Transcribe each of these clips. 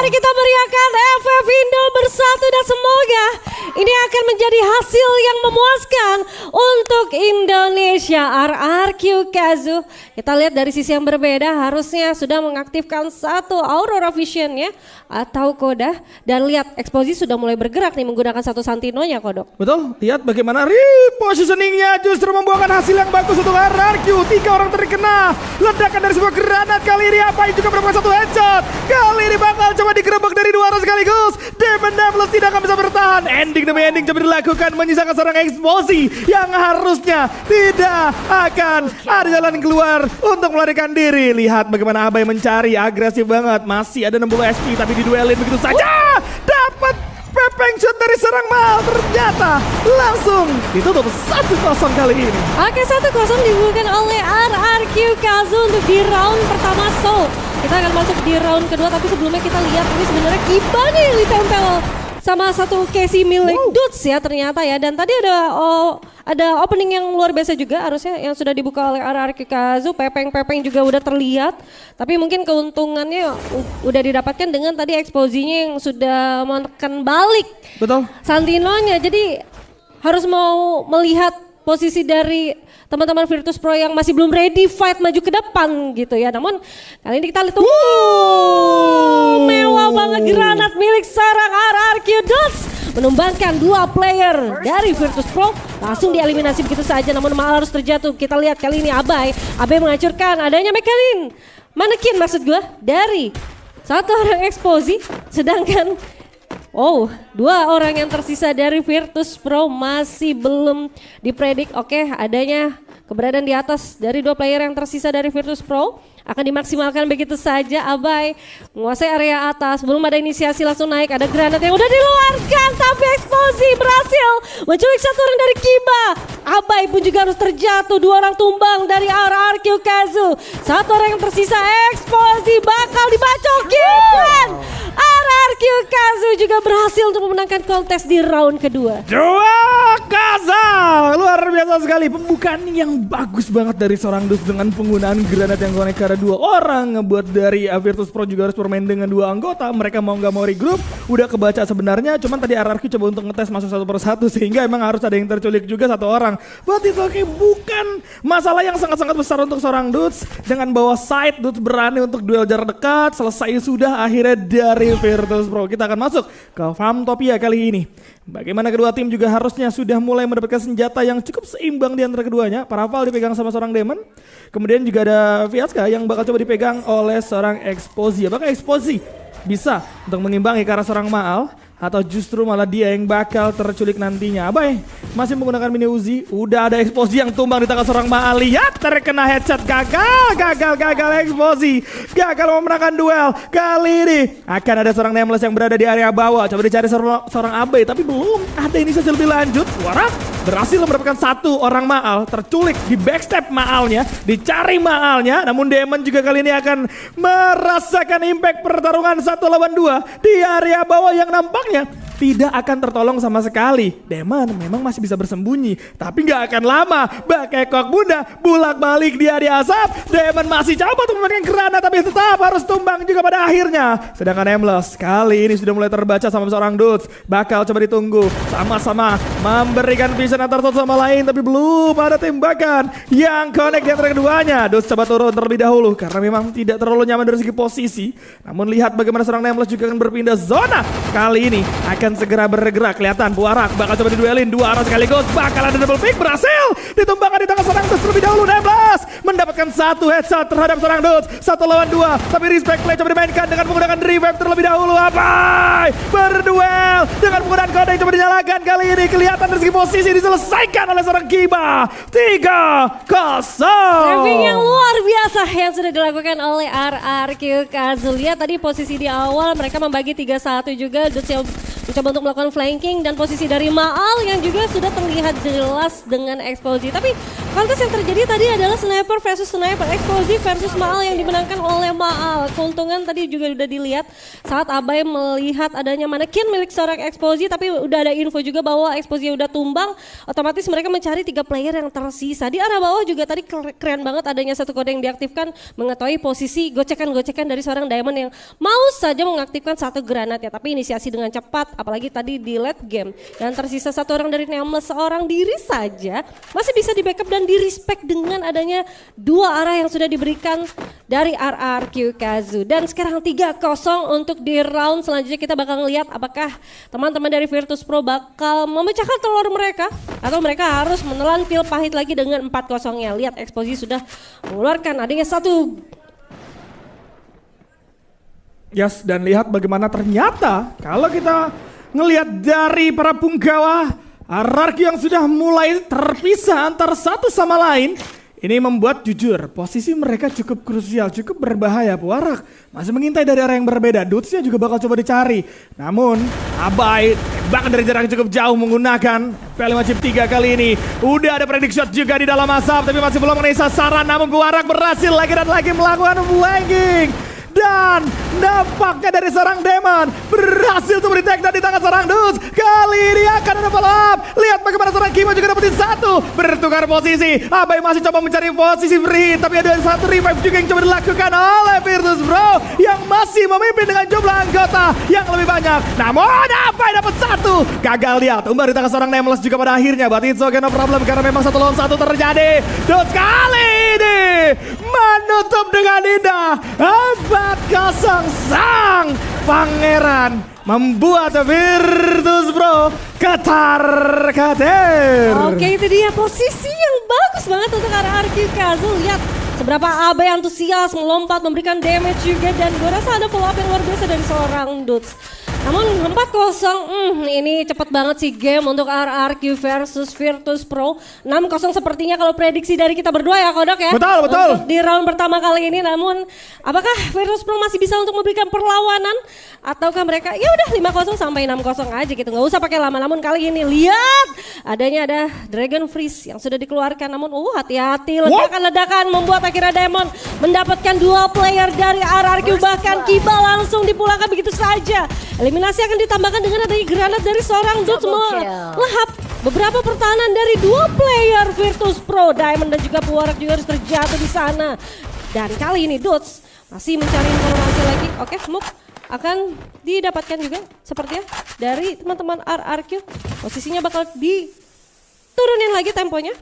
Mari kita beriakan FF Indo bersatu dan semoga ini akan menjadi hasil yang memuaskan untuk Indonesia. RRQ Kazu. Kita lihat dari sisi yang berbeda, harusnya sudah mengaktifkan satu Aurora Vision ya atau Koda, dan lihat Exposi sudah mulai bergerak nih menggunakan satu Santinonya Kodok. Betul, lihat bagaimana repositioningnya justru membuahkan hasil yang bagus untuk RRQ. 3 orang terkena ledakan dari sebuah granat. Kali ini apa yang juga mendapatkan satu headshot. Kali ini bakal coba digerebek dari 2 orang sekaligus. Demon Devils tidak akan bisa bertahan. Ending demi ending coba dilakukan, menyisakan seorang Exposi yang harusnya tidak akan ada jalan keluar untuk melarikan diri. Lihat bagaimana Abai mencari, agresif banget. Masih ada 60 SP tapi diduelin begitu saja. Dapat pepeng shot dari serang Mal, ternyata langsung ditutup 1-0 kali ini. Oke, 1-0 dibukukan oleh RRQ Kazu untuk di round pertama. So, kita akan masuk di round kedua, tapi sebelumnya kita lihat ini sebenarnya Kibanya yang ditempel sama satu Casey milik Dudes ya ternyata ya. Dan tadi ada opening yang luar biasa juga harusnya yang sudah dibuka oleh RRQ Kazu. Pepeng-pepeng juga udah terlihat. Tapi mungkin keuntungannya udah didapatkan dengan tadi Exposinya yang sudah menekan balik. Betul. Santinonya. Jadi harus mau melihat posisi dari teman-teman Virtus Pro yang masih belum ready fight maju ke depan gitu ya. Namun kali ini kita lihat mewah banget granat milik sarang RRQ Dudes menumbangkan 2 player dari Virtus Pro, langsung dieliminasi begitu saja. Namun Mal harus terjatuh. Kita lihat kali ini Abai menghancurkan adanya manekin maksud gue dari satu orang Exposi, sedangkan 2 orang yang tersisa dari Virtus Pro masih belum dipredik. Oke, adanya keberadaan di atas dari 2 player yang tersisa dari Virtus Pro akan dimaksimalkan begitu saja. Abai menguasai area atas, belum ada inisiasi langsung naik, ada granat yang udah diluarkan tapi Exposi berhasil menculik satu orang dari Kiba. Abai pun juga harus terjatuh, 2 orang tumbang dari RRQ Kazu. Satu orang yang tersisa Exposi bakal dibacokin. RRQ Kazu juga berhasil untuk memenangkan kontes di round kedua. Kazal, luar biasa sekali. Pembukaan yang bagus banget dari seorang Dus dengan penggunaan granat yang konek karena 2 orang. Ngebuat dari Virtus Pro juga harus bermain dengan 2 anggota. Mereka mau nggak mau regroup. Udah kebaca sebenarnya. Cuman tadi RRQ coba untuk ngetes masuk 1 per 1 sehingga emang harus ada yang terculik juga 1 orang. But itu bukan masalah yang sangat-sangat besar untuk seorang Dudes. Dengan bawa side, Dudes berani untuk duel jarak dekat. Selesai sudah akhirnya dari Virtus Pro. Kita akan masuk ke Farmtopia kali ini. Bagaimana kedua tim juga harusnya sudah mulai mendapatkan senjata yang cukup seimbang di antara keduanya. Paraval dipegang sama seorang Demon. Kemudian juga ada Viatka yang bakal coba dipegang oleh seorang Exposi. Apakah Exposi bisa untuk mengimbangi ke arah seorang Maal? Atau justru malah dia yang bakal terculik nantinya? Abai masih menggunakan mini Uzi. Udah ada Exposi yang tumbang di tangan seorang Maal. Lihat terkena headshot. Gagal Exposi. Gagal memenangkan duel. Kali ini akan ada seorang Nameless yang berada di area bawah. Coba dicari seorang Abai, tapi belum ada inisiasi lebih lanjut. Warak berhasil mendapatkan 1 orang Maal. Terculik di backstep Maalnya. Dicari Maalnya. Namun Demon juga kali ini akan merasakan impact pertarungan 1 lawan 2 di area bawah yang nampaknya tidak akan tertolong sama sekali. Demon memang masih bisa bersembunyi, tapi nggak akan lama. Bakekok bunda bulak balik dia di asap. Demon masih coba untuk memainkan granat, tapi tetap harus tumbang juga pada akhirnya. Sedangkan Nameless kali ini sudah mulai terbaca sama seorang Dudes. Bakal coba ditunggu sama-sama memberikan vision antar satu sama lain, tapi belum ada tembakan yang connect di antara keduanya. Dudes coba turun terlebih dahulu karena memang tidak terlalu nyaman dari segi posisi. Namun lihat bagaimana seorang Nameless juga akan berpindah zona. Kali ini akan segera bergerak. Kelihatan Buarak bakal coba diduelin 2 arah sekaligus. Bakal ada double pick, berhasil ditumbangkan di tangan seorang Dudes terlebih dahulu. Nameless mendapatkan 1 headshot terhadap seorang Dudes. 1 lawan 2, tapi respect play coba dimainkan dengan menggunakan revive terlebih dahulu. Abai berduel dengan menggunakan kode yang coba dinyalakan. Kali ini kelihatan dari segi posisi diselesaikan oleh seorang Kiba. 3-0. Saving yang luar biasa yang sudah dilakukan oleh RRQ Kazu. Lihat tadi posisi di awal mereka membagi 3-1 juga. Dudes yang mencoba untuk melakukan flanking dan posisi dari Maal yang juga sudah terlihat jelas dengan Exposi. Tapi kontes yang terjadi tadi adalah sniper versus sniper, eksplosif versus Maal yang dimenangkan oleh Maal. Keuntungan tadi juga udah dilihat saat Abai melihat adanya manekin milik seorang eksplosif, tapi udah ada info juga bahwa eksplosif udah tumbang, otomatis mereka mencari 3 player yang tersisa. Di arah bawah juga tadi keren banget adanya satu kode yang diaktifkan mengetahui posisi gocekan-gocekan dari seorang Diamond yang mau saja mengaktifkan satu granat ya, tapi inisiasi dengan cepat, apalagi tadi di late game. Dan tersisa satu orang dari Nameless, seorang diri saja masih bisa di backup dan di respect dengan adanya 2 arah yang sudah diberikan dari RRQ Kazu. Dan sekarang 3-0 untuk di round selanjutnya. Kita bakal ngeliat apakah teman-teman dari Virtus Pro bakal memecahkan telur mereka atau mereka harus menelan pil pahit lagi dengan 4-0-nya. Lihat Exposy sudah mengeluarkan adanya satu. Yes, dan lihat bagaimana ternyata kalau kita ngelihat dari para punggawa RRQ yang sudah mulai terpisah antara satu sama lain, ini membuat jujur posisi mereka cukup krusial, cukup berbahaya. Puarak masih mengintai dari arah yang berbeda. Dutsnya juga bakal coba dicari. Namun Abai bahkan dari jarak cukup jauh menggunakan P5 chip 3 kali ini. Udah ada predict shot juga di dalam asap, tapi masih belum mengenai sasaran. Namun Puarak berhasil lagi dan lagi melakukan flanking. Dan nampaknya dari seorang Demon berhasil untuk di-tag dan di tangan seorang Dudes. Kali ini akan ada follow up. Lihat bagaimana seorang Kimo juga dapetin satu. Bertukar posisi. Abai masih coba mencari posisi free. Tapi ada satu revive juga yang coba dilakukan oleh Virtus Pro yang masih memimpin dengan jumlah anggota yang lebih banyak. Namun Abai dapat satu. Gagal dia. Tumbang di tangan seorang Nameless juga pada akhirnya. But it's okay, no problem karena memang 1 lawan 1 terjadi. Dudes kali ini menutup dengan indah. 4-0 sang pangeran membuat Virtus Pro ketar-ketir. Oke, itu dia posisi yang bagus banget untuk RRQ Kazu. Lihat seberapa Abai antusias melompat memberikan damage juga, dan gue rasa ada follow up yang luar biasa dari seorang Dudes. Namun 4-0, ini cepet banget sih game untuk RRQ versus Virtus Pro. 6-0 sepertinya kalau prediksi dari kita berdua ya Kodok ya. Betul, betul. Untuk di round pertama kali ini, namun apakah Virtus Pro masih bisa untuk memberikan perlawanan? Ataukah mereka ya udah 5-0 sampai 6-0 aja gitu, nggak usah pakai lama. Namun kali ini lihat adanya ada Dragon Freeze yang sudah dikeluarkan. Namun hati-hati, ledakan-ledakan membuat akhirnya Diamond mendapatkan 2 player dari RRQ. Bahkan Kiba langsung dipulangkan begitu saja. Eliminasi akan ditambahkan dengan adanya granat dari seorang Dudes melahap beberapa pertahanan dari 2 player Virtus Pro. Diamond dan juga Puarak juga harus terjatuh di sana. Dan kali ini Dudes masih mencari informasi lagi. Oke, smoke akan didapatkan juga sepertinya dari teman-teman RRQ. Posisinya bakal diturunin lagi temponya.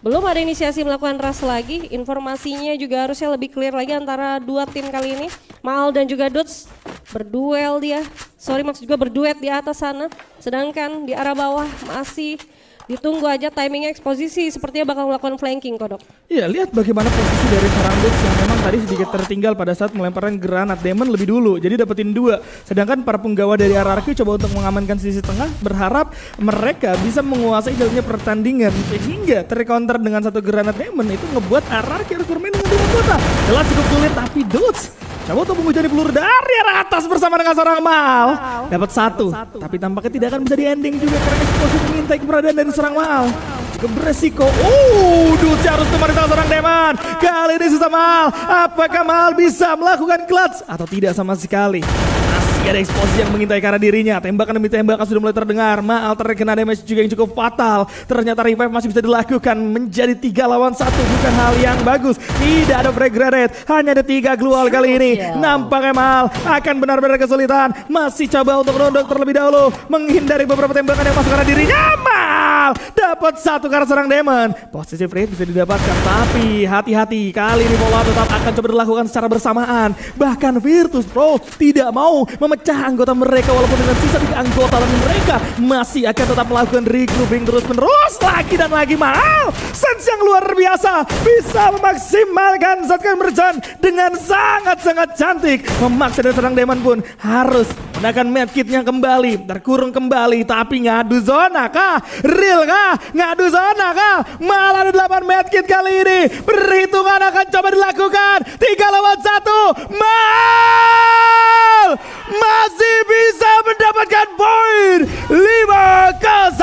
Belum ada inisiasi melakukan rush lagi. Informasinya juga harusnya lebih clear lagi antara 2 tim kali ini. Maal dan juga Dudes berduel dia. Max juga berduet di atas sana. Sedangkan di arah bawah masih ditunggu aja timingnya. Eksposisi sepertinya bakal melakukan flanking Kodok. Iya, lihat bagaimana posisi dari seorang Dudes yang memang tadi sedikit tertinggal pada saat melemparkan granat. Demon lebih dulu, jadi dapetin 2. Sedangkan para penggawa dari RRQ coba untuk mengamankan sisi tengah, berharap mereka bisa menguasai jalannya pertandingan. Sehingga tercounter dengan 1 granat Demon itu ngebuat RRQ harus bermain dengan 2 anggota. Jelas cukup sulit, tapi Dudes coba untuk menghujani peluru dari arah atas bersama dengan seorang Maal. Dapat 1, tapi tampaknya tidak akan bisa di ending juga karena Exposy mengintai keberadaan dari seorang Maal. Cukup beresiko. Dudes harus kembali tangan seorang Demon. Kali ini susah Maal. Apakah Maal bisa melakukan clutch atau tidak sama sekali? Masih ada Exposy yang mengintai ke arah dirinya. Tembakan demi tembakan sudah mulai terdengar. Maal terkena damage juga yang cukup fatal. Ternyata revive masih bisa dilakukan. Menjadi 3 lawan 1 bukan hal yang bagus. Tidak ada frag grenade. Hanya ada 3 glual kali ini. Nampaknya Maal akan benar-benar kesulitan. Masih coba untuk nondok terlebih dahulu. Menghindari beberapa tembakan yang masuk ke arah dirinya. Maal dapat 1 karena serang Demon. Posisi free bisa didapatkan. Tapi hati-hati. Kali ini follow up tetap akan coba dilakukan secara bersamaan. Bahkan Virtus Pro tidak mau memecah anggota mereka walaupun dengan sisa 3 anggota, dan mereka masih akan tetap melakukan regrouping terus-menerus lagi dan lagi. Maal sense yang luar biasa bisa memaksimalkan zat conversion dengan sangat-sangat cantik. Memaksa dari serang Demon pun harus menggunakan medkitnya kembali, terkurung kembali. Tapi ngadu zona kah? Real kah? Ngadu zona kah? Malah ada 8 medkit kali ini. Perhitungan akan coba dilakukan. 3 lawan 1. Maal masih bisa mendapatkan poin 5-0.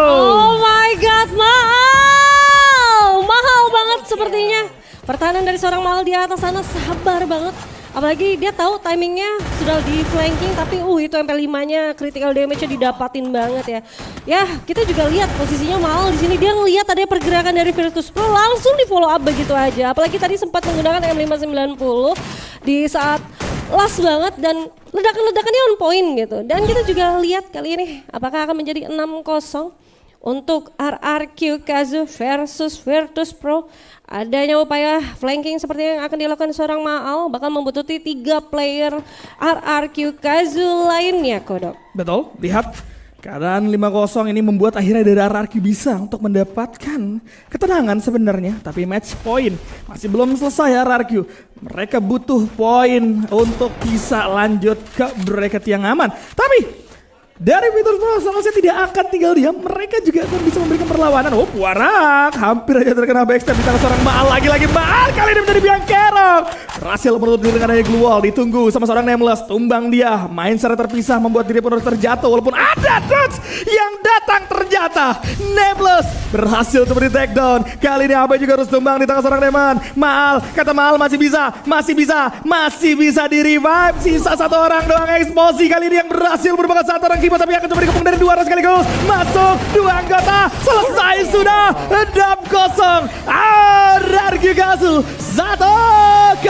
Oh my god, Maal Pertahanan dari seorang Mal di atas sana sabar banget. Apalagi dia tahu timingnya sudah di flanking tapi itu MP5-nya critical damage-nya didapatin banget ya. Ya, kita juga lihat posisinya Mal di sini, dia ngelihat ada pergerakan dari Virtus Pro langsung di follow up begitu aja. Apalagi tadi sempat menggunakan M590 di saat last banget dan ledakan-ledakannya on point gitu. Dan kita juga lihat kali ini apakah akan menjadi 6-0 untuk RRQ Kazu versus Virtus Pro. Adanya upaya flanking seperti yang akan dilakukan seorang Maal bakal membutuhkan 3 player RRQ Kazu lainnya, Kodok. Betul, lihat keadaan 5-0 ini membuat akhirnya dari RRQ bisa untuk mendapatkan ketenangan sebenarnya. Tapi match point masih belum selesai RRQ. Mereka butuh poin untuk bisa lanjut ke bracket yang aman. Tapi dari Virtus Pro seharusnya tidak akan tinggal diam, mereka juga akan bisa memberikan perlawanan. Oh, Puarak hampir aja terkena backstab di tangan seorang Maal. Lagi-lagi Maal kali ini menjadi biang kerok. Berhasil menutup diri dengan adanya glue wall, ditunggu sama seorang Nameless. Tumbang dia, main secara terpisah membuat diri pun terjatuh. Walaupun ada Dodge yang datang ternyata Nameless berhasil untuk di take down. Kali ini Abai juga harus tumbang di tangan seorang Neman. Maal, kata Maal masih bisa di revive. Sisa satu orang doang eksposi kali ini yang berhasil merupakan satu orang kipas, tapi akan coba dikepung dari 2 orang sekaligus. Masuk 2 anggota, selesai sudah. 6-0 RRQ Kazu 1-0.